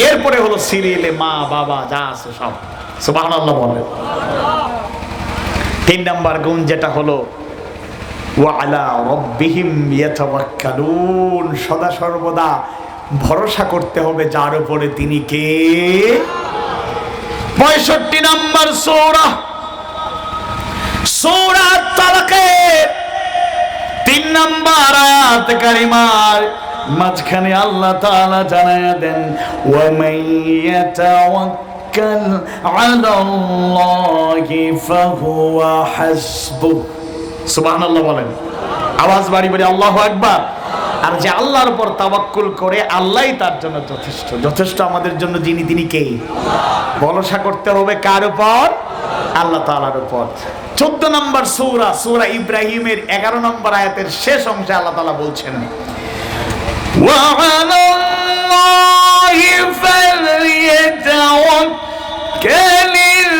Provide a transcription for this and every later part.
এরপরে হলো সিরিয়ালে মা বাবা যা আছে সব সুবহানাল্লাহ বলে। 3 নাম্বার গুণ যেটা হলো ওয়া আলা রাব্বিহিম ইয়াতাওয়াক্কালুন, সদা সর্বদা ভরসা করতে হবে যার উপরে, তিনি কে? 65 নাম্বার সূরা তালাকের 3 নাম্বার আয়াত কারিমার মাঝখানে আল্লাহ তাআলা জানায়া দেন ওয়া মান ইয়াতাওয়াক্কাল আলাল্লাহি ফাহুয়া হাসবুহ। সুবহানাল্লাহ বলেন, আওয়াজ বাড়ি বাড়ি আল্লাহু আকবার। আর যে আল্লাহর উপর তাওয়াক্কুল করে আল্লাহই তার জন্য যথেষ্ট। যথেষ্ট আমাদের জন্য যিনি, তিনি কে? ভরসা করতে হবে কার উপর? আল্লাহ তাআলার উপর। 14 নম্বর সূরা ইব্রাহিমের 11 নম্বর আয়াতের শেষ অংশে আল্লাহ তাআলা বলছেন ওয়া আলাল্লাহি ফালইয়াতাওয়াক্কালিল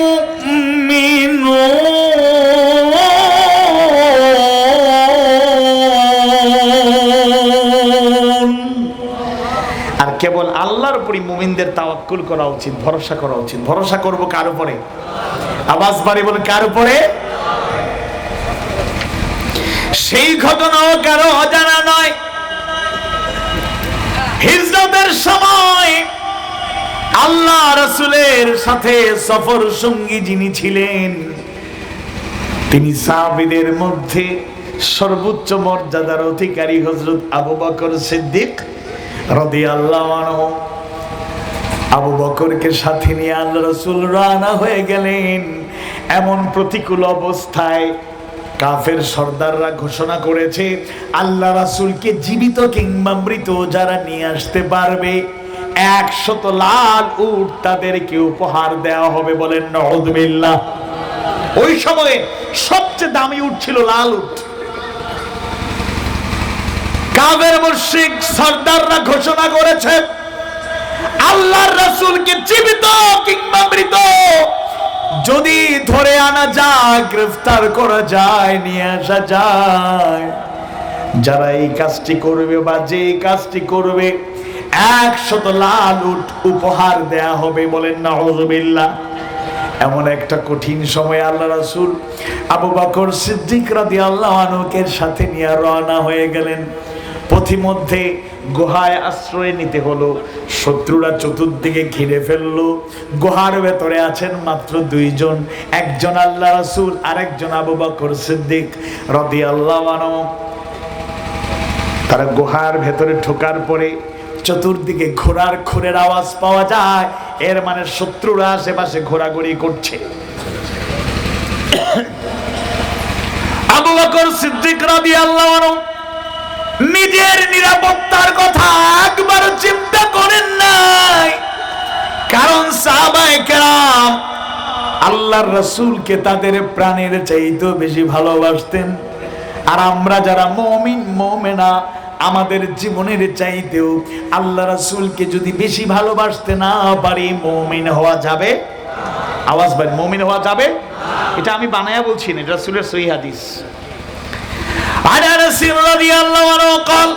মুমিনুন। আর কেবল আল্লাহর উপরই মুমিনদের তাওয়াক্কুল করা উচিত, ভরসা করা উচিত। ভরসা করব কার উপরে? আওয়াজ বাড়ি বলে কার উপরে? সেই ঘটনাও কারো অজানা নয়। হিজরতের সময় আল্লাহ রাসূলের সাথে সফর সঙ্গী যিনি ছিলেন, তিনি সাহাবীদের মধ্যে সর্বোচ্চ মর্যাদার অধিকারী হযরত আবু বকর সিদ্দিক রাদিয়াল্লাহু আনহু। আবু বকরকে সাথে নিয়ে আল্লাহ রাসূল রওনা হয়ে গেলেন। এমন প্রতিকূল অবস্থায় কাফের সর্দাররা ঘোষণা করেছে আল্লাহ রাসূলকে জীবিত কিংবা মৃত যারা নিয়ে আসতে পারবে 100 লাল উট তাদেরকে উপহার দেওয়া হবে। বলেন নাউযুবিল্লাহ। ওই সময়ে সবচেয়ে দামি উট ছিল লাল উট। কাফের মুশরিক সর্দাররা ঘোষণা করেছে আল্লাহর রাসূলকে জীবিত কিংবা মৃত যদি ধরে আনা যায়, গ্রেফতার করা যায়, নিয়ে আসা যায়, যারা এই কাজটি করবে বা যে কাজটি করবে 100 লাল উট উপহার দেয়া হবে। বলেন নাউযুবিল্লাহ। এমন একটা কঠিন সময় আল্লাহ রাসূল আবু বকর সিদ্দিক রাদিয়াল্লাহু আনহুকে সাথে নিয়ে রওনা হয়ে গেলেন। পথিমধ্যে গুহায় আশ্রয় নিতে হলো। শত্রুরা চতুর্দিকে ঘিরে ফেললো। গুহার ভেতরে আছেন মাত্র 2 জন, একজন আল্লাহ রাসূল আর একজন আবু বকর সিদ্দিক রাদিয়াল্লাহু আনহু। তারা গুহার ভেতরে ঢোকার পরে চতুর্দিকে ঘোড়ার খুরের আওয়াজ পাওয়া যায়। এর মানে শত্রুরা আশেপাশে ঘোরাঘুরি করছে। আবু বকর সিদ্দিক রাদিয়াল্লাহু আনহু নিজের নিরাপত্তার কথা একবার চিন্তা করেন নাই। কারণ সাহাবায়ে কেরাম আল্লাহর রাসূলকে তাদের প্রাণের চাইতেও বেশি ভালোবাসতেন। আর আমরা যারা মুমিন মুমিনা আমাদের জীবনের চাইতেও আল্লাহ রাসূলকে যদি বেশি ভালোবাসতে না পারি, মুমিন হওয়া যাবে? আওয়াজ বাড়ি, মুমিন হওয়া যাবে? এটা আমি বানায়া বলছি না, এটা রাসূলের সহিহ হাদিস। عن انس رضي الله عنه قال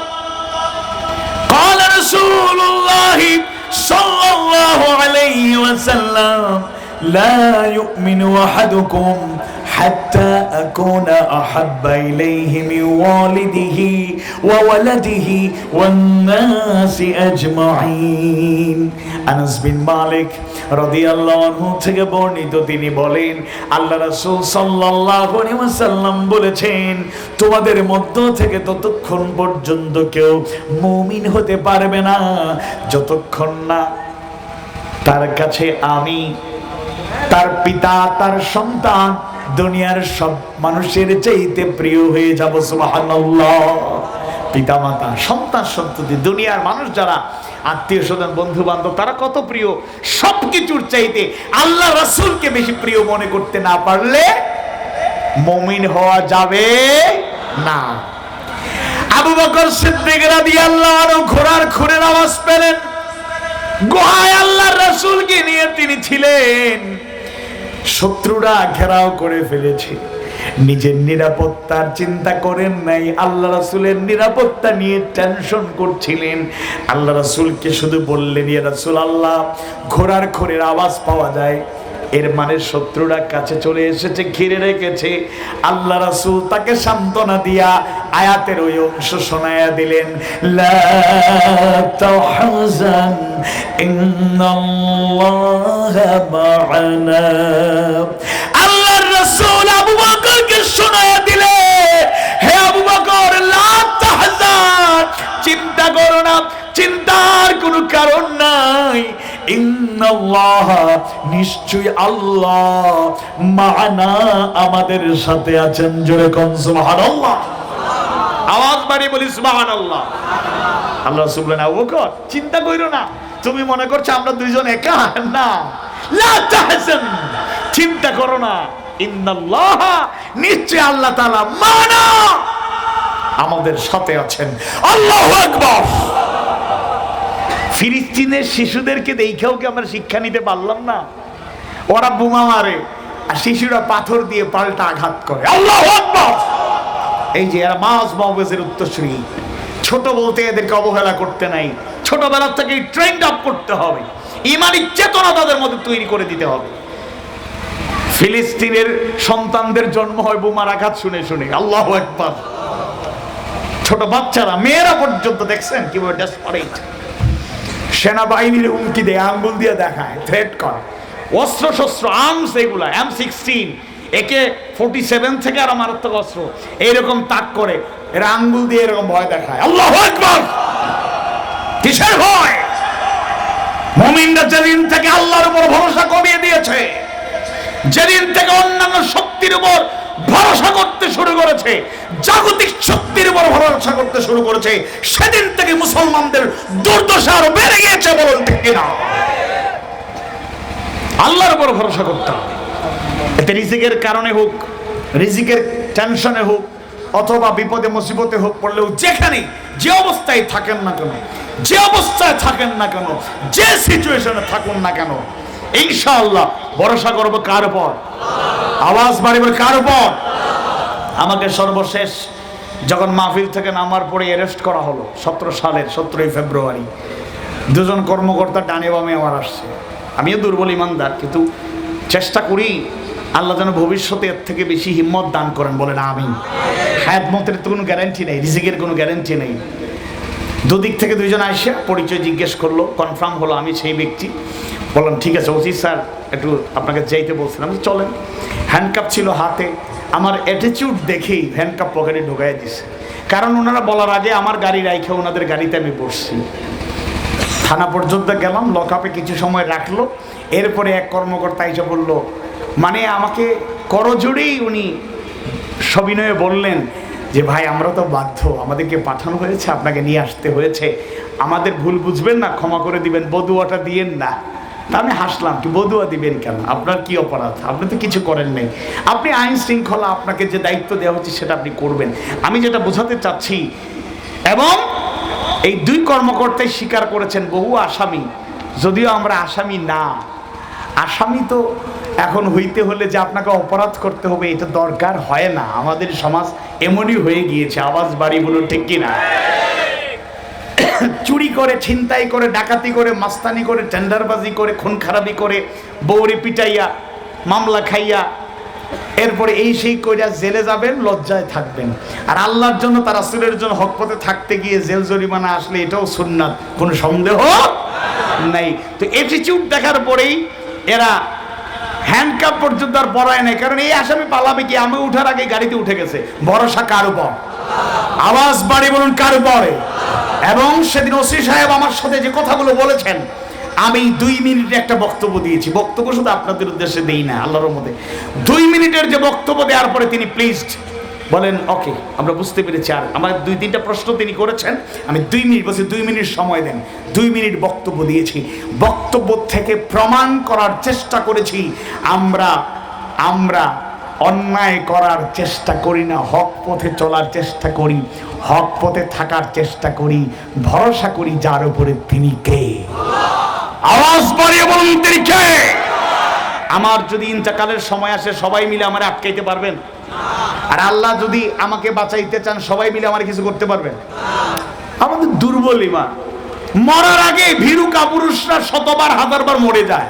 قال رسول الله صلى الله عليه وسلم لا يؤمن احدكم حتى أكون أحب إليه من والده وولده والناس أجمعين। আনাস বিন মালিক রাদিয়াল্লাহু আনহু থেকে বর্ণিত, তিনি বলেন আল্লাহ রাসূল সাল্লাল্লাহু আলাইহি ওয়াসাল্লাম বলেছেন তোমাদের মধ্য থেকে ততক্ষণ পর্যন্ত কেউ মুমিন হতে পারবে না যতক্ষণ না তার কাছে আমি, তার পিতা, তার সন্তান, দুনিয়ার সব মানুষের চাইতে প্রিয় হয়ে যাব। সুবহানাল্লাহ। পিতা মাতা, সন্তান সন্ততি, দুনিয়ার মানুষ যারা আত্মীয় স্বজন বন্ধু বান্ধব তারা কত প্রিয়, সবকিছুর চাইতে আল্লাহ রাসূলকে বেশি প্রিয় মনে করতে না পারলে মুমিন হওয়া যাবে না। আবু বকর সিদ্দিক রাদিয়াল্লাহু আনহু ঘোড়ার খুরের আওয়াজ পেলেন। গুহায় আল্লাহর রাসূলকে নিয়ে তিনি ছিলেন। শত্রুরা ঘেরাও করে ফেলেছে। নিজের নিরাপত্তার চিন্তা করেন নাই, আল্লাহ রাসূলের নিরাপত্তা নিয়ে টেনশন করছিলেন। আল্লাহ রাসূলকে শুধু বললেন, ইয়া রাসূলুল্লাহ, ঘোড়ার খোরের আওয়াজ পাওয়া যায়, এর মানে শত্রুরা কাছে চলে এসেছে, ঘিরে রেখেছে। আল্লাহ রাসূল তাকে সান্ত্বনা দিয়া আয়াতের ওই অংশ শোনায়া দিলেন, লা তাহজান ইন্নাল্লাহা মা'ানা। আল্লাহর রাসূল আবু বকরকে শোনায়া দিলে, হে আবু বকর, লা তাহজান, চিন্তা করো না, চিন্তার কোনো কারণ নাই। ইন্নাল্লাহ, নিশ্চয়ই আল্লাহ, মা'ানা, আমাদের সাথে আছেন। জোরে কোন সুবহানাল্লাহ, আওয়াজ বাড়িয়ে বলি সুবহানাল্লাহ। আল্লাহ রাসূল বলেন, আবু বকর, চিন্তা কইরো না, তুমি মনে করছো আমরা দুইজন একা, না, লা তাহজান, চিন্তা করো না, ইন্নাল্লাহ, নিশ্চয়ই আল্লাহ তাআলা, মা'ানা, আমাদের সাথে আছেন। আল্লাহু আকবার। ফিলিস্তিনের শিশুদেরকে দেখাও কি আমরা শিক্ষা নিতে পারলাম না? ওরা বোমা মারে আর শিশুরা পাথর দিয়ে পাল্টা আঘাত করে। আল্লাহু আকবার। এই যে এরা মাওজের উত্তরসূরি, ছোট বলতে এদেরকে অবহেলা করতে নাই, ছোটবেলা থেকে ট্রেন্ড আপ করতে হবে, ঈমানি চেতনা তাদের মধ্যে তৈরি করে দিতে হবে। ফিলিস্তিনের সন্তানদের জন্ম হয় বোমার আঘাত শুনে শুনে। আল্লাহু আকবার। ছোট বাচ্চারা, মেয়েরা পর্যন্ত দেখছেন কিভাবে ডেসপারেট, সেনাবাহিনীর হুমকি দেয়, আঙ্গুল দিয়ে দেখায়, থ্রেট করে, অস্ত্র শস্ত্র, আর্মস, এগুলা M16, AK-47 থেকে আরো মারাত্মক অস্ত্র, এইরকম তাক করে এরা আঙ্গুল দিয়ে এরকম ভয় দেখায়। আল্লাহু আকবার। কিসের ভয়? মুমিনরা যেদিন থেকে আল্লাহর উপর ভরসা কমিয়ে দিয়েছে, যেদিন থেকে অন্যান্য শক্তির উপর ভরসা করতে শুরু করেছে, জাগতিক শক্তির উপর ভরসা করতে শুরু করেছে, সেদিন থেকে মুসলমানদের দুর্দশা আরো বেড়ে গিয়েছে। বলুন ঠিক কিনা? আল্লাহর উপর ভরসা করতে হবে। এতে রিজিকের কারণে হোক, রিজিকের টেনশনে হোক, অথবা বিপদে মুসিবতে হোক পড়লেও, যেখানে যে অবস্থায় থাকেন না কেন, যে অবস্থায় থাকেন না কেন, যে সিচুয়েশনে থাকুন না কেন, ইনশাআল্লাহ ভরসা করবো কার উপর? আওয়াজ বাড়িবে কার উপর? আমাকে সর্বশেষ যখন মাহফিল থেকে নামার পরে অ্যারেস্ট করা হলো 17 সালের 17 ফেব্রুয়ারি, দুজন কর্মকর্তা ডানে বামে আমার আসছে। আমিও দুর্বল ইমানদার, কিন্তু চেষ্টা করি আল্লাহ যেন ভবিষ্যতে এর থেকে বেশি হিম্মত দান করেন। বলেন আমিন। হায়াত মতের তো কোনো গ্যারান্টি নেই, রিজিকের কোনো গ্যারান্টি নেই। দুদিক থেকে দুইজন আইসা পরিচয় জিজ্ঞেস করলো, কনফার্ম হলো আমি সেই ব্যক্তি। বললাম ঠিক আছে ওসি স্যার, একটু আপনাকে যাইতে বলছিলাম, চলেন। হ্যান্ডকাপ ছিল হাতে, আমার অ্যাটিটিউড দেখেই হ্যান্ডকাপ পকেটে ঢুকাই দিছে, কারণ ওনারা বলার আগে আমার গাড়ি রাইখে ওনাদের গাড়িতে আমি বসছি। থানা পর্যন্ত গেলাম, লকআপে কিছু সময় রাখলো। এরপরে এক কর্মকর্তা এসে বলল, মানে আমাকে করজোড়েই উনি সবিনয়ে বললেন যে ভাই আমরা তো বাধ্য, আমাদেরকে পাঠানো হয়েছে, আপনাকে নিয়ে আসতে হয়েছে, আমাদের ভুল বুঝবেন না, ক্ষমা করে দিবেন, বদুয়াটা দিয়েন না। তা আমি হাসলাম, কি বদুয়া দিবেন কেন, আপনার কি অপরাধ, আপনি তো কিছু করেন নাই, আপনি আইন শৃঙ্খলা, আপনাকে যে দায়িত্ব দেওয়া হচ্ছে সেটা আপনি করবেন। আমি যেটা বোঝাতে চাচ্ছি, এবং এই দুই কর্মকর্তাই স্বীকার করেছেন বহু আসামি, যদিও আমরা আসামি না। আসামি তো এখন হইতে হলে যে আপনাকে অপরাধ করতে হবে এটা দরকার হয় না, আমাদের সমাজ এমনই হয়ে গিয়েছে। আওয়াজ বাড়ি বলো ঠিক কিনা? চুরি করে, ছিনতাই করে, ডাকাতি করে, মাস্তানি করে, টেন্ডারবাজি করে, খুন খারাপি করে, বউরে পিটাইয়া, মামলা খাইয়া, এরপরে এই সেই কইরা জেলে যাবেন, লজ্জায় থাকবেন। আর আল্লাহর জন্য, তার রাসূলের জন্য হক পথে থাকতে গিয়ে জেল জরিমানা আসলে এটাও সুন্নাত, কোনো সন্দেহ নাই। তো অ্যাটিটিউড দেখার পরেই এরা হ্যান্ডকাপ পর্যন্ত আর পরায় নাই, কারণ এই আসামি পালাবে কি, আমি উঠার আগে গাড়িতে উঠে গেছে। ভরসা কার উপর? আওয়াজ বাড়ি বলুন কার উপরে? এবং সেদিন ওসি সাহেব আমার সাথে যে কথাগুলো বলেছেন, আমি 2 মিনিটে একটা বক্তব্য দিয়েছি। বক্তব্য শুধু আপনাদের উদ্দেশ্যে দেই না, আল্লাহর মধ্যে 2 মিনিটের যে বক্তব্য দেওয়ার পরে তিনি প্লিজড বলেন ওকে আমরা বুঝতে পেরেছি। আর আমার 2-3টা প্রশ্ন তিনি করেছেন, আমি 2 মিনিট বলছি 2 মিনিট সময় দেন, 2 মিনিট বক্তব্য দিয়েছি। বক্তব্য থেকে প্রমাণ করার চেষ্টা করেছি আমরা অন্যায় করার চেষ্টা করি না, হক পথে চলার চেষ্টা করি, হক পথে থাকার চেষ্টা করি, ভরসা করি যার উপরে তিনি কে। আওয়াজ বাড়িয়ে বলুন তিনি কে। আমার যদি ইন্তেকালের সময় আসে সবাই মিলে আমার আটকাইতে পারবেন? আর আল্লাহ যদি আমাকে বাঁচাইতে চান সবাই মিলে আমার কিছু করতে পারবেন? আমাদের দুর্বল ইমান। মরার আগে ভীরু কাপুরুষরা শতবার হাজারবার মরে যায়।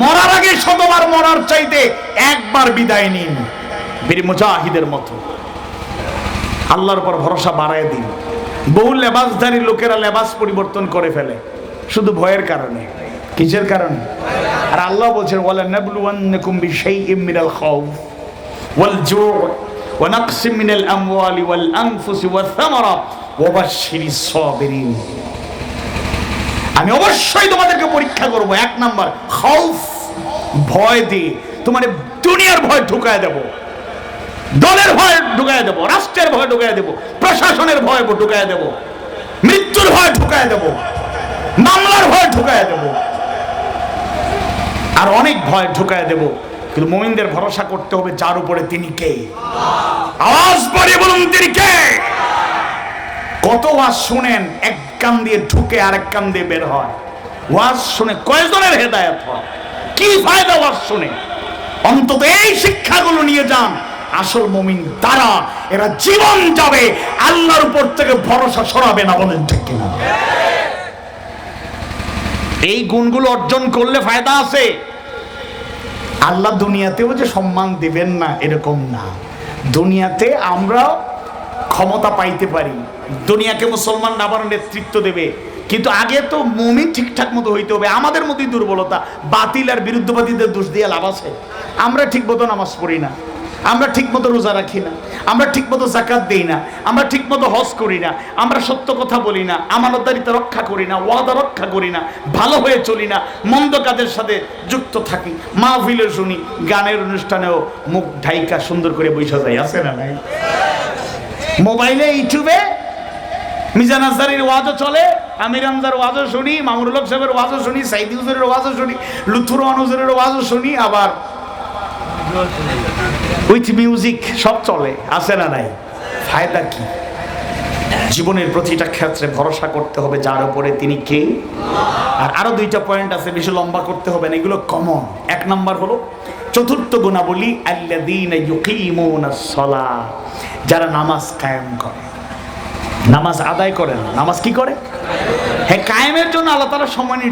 মরার আগে শতবার মরার চাইতে একবার বিদায় নিন বীর মুজাহিদের মতো। আল্লাহর উপর ভরসা বাড়ায় দিন। বহু লেবাসধারী লোকেরা লেবাস পরিবর্তন করে ফেলে শুধু ভয়ের কারণে। কিসের কারণে? আর আল্লাহ বলছেন ওয়ালা নাবলুওয়ান্নাকুম বিশাইইম মিনাল খাউফ ওয়াল জু' ওয়া নাকসিম মিনাল আমওয়ালি ওয়াল আনফুসি ওয়াস সামারাত ওয়া বাশশিরিস সাবিরিন। আমি অবশ্যই তোমাদেরকে পরীক্ষা করব। এক নাম্বার খাউফ, ভয় দিয়ে। তোমার দুনিয়ার ভয় ঢুকায় দেব, দলের ভয় ঢুকায় দেব, রাষ্ট্রের ভয় ঢুকায় দেব, প্রশাসনের ভয় ঢুকায় দেব, মৃত্যুর ভয় ঢুকায় দেব, মামলার ভয় ঢুকায় দেব, আর অনেক ভয় ঢুকায় দেব। কিন্তু মুমিনদের ভরসা করতে হবে যার উপরে তিনি কে। আওয়াজ করে বলুন তিনি কে। কত ওয়াজ শুনেন, এক কান দিয়ে ঢুকে আরেক কান দিয়ে বের হয়। ওয়াজ শুনে কয়জনের হেদায়েত হয়? কি ফায়দা ওয়াজ শুনে? অন্তত এই শিক্ষাগুলো নিয়ে যান। আসল মুমিন তারা, এরা জীবন যাবে আল্লাহর উপর থেকে ভরসা সরাবে না। বলেন ঠিক কিনা? এই গুণগুলো অর্জন করলে ফায়দা আছে। আল্লাহ দুনিয়াতেও যে সম্মান দিবেন না এরকম না। দুনিয়াতে আমরা ক্ষমতা পাইতে পারি, দুনিয়াকে মুসলমান আবার নেতৃত্ব দেবে, কিন্তু আগে তো মুমিন ঠিকঠাক মতো হইতে হবে। আমাদের মধ্যেই দুর্বলতা। বাতিল আর বিরুদ্ধবাদীদের দোষ দিয়ে লাভ আছে? আমরা ঠিক মতো নামাজ পড়ি না, আমরা ঠিক মতো রোজা রাখি না, আমরা ঠিক মতো যাকাত দেই না, আমরা ঠিক মতো হজ করি না, আমরা সত্য কথা বলি না, আমানতদারিতা রক্ষা করি না, ওয়াদা রক্ষা করি না, ভালো হয়ে চলি না, মন্দ কাজের সাথে যুক্ত থাকি, মাহফিলে শুনি, গানের অনুষ্ঠানেও মুখ ঢাইকা সুন্দর করে বৈশা যায়। আছে না নাই? মোবাইলে ইউটিউবে মিজান আজহারির ওয়াজও চলে, আমির হামজার ওয়াজও শুনি, মামুনুল হক সাহেবের ওয়াজও শুনি, সাইদি হুজুরের ওয়াজও শুনি, লুৎফুর রহমান হুজুরের ওয়াজও শুনি, আবার উইথ মিউজিক সব চলে। আছে না নাই? ফায়দা কি? জীবনের প্রতিটা ক্ষেত্রে ভরসা করতে হবে যার উপরে তিনি কে। আর আরো দুইটা পয়েন্ট আছে, বেশি লম্বা করতে হবে না, এগুলো কমন। এক নাম্বার হলো চতুর্থ গুণাবলী, আল্লাযীনা ইউকিমুনাস সালাহ, যারা নামাজ কায়েম করে, নামাজ আদায় করে না, নামাজ কি করে? হ্যাঁ, কায়েমের জন্য আল্লাহ তাআলা সময়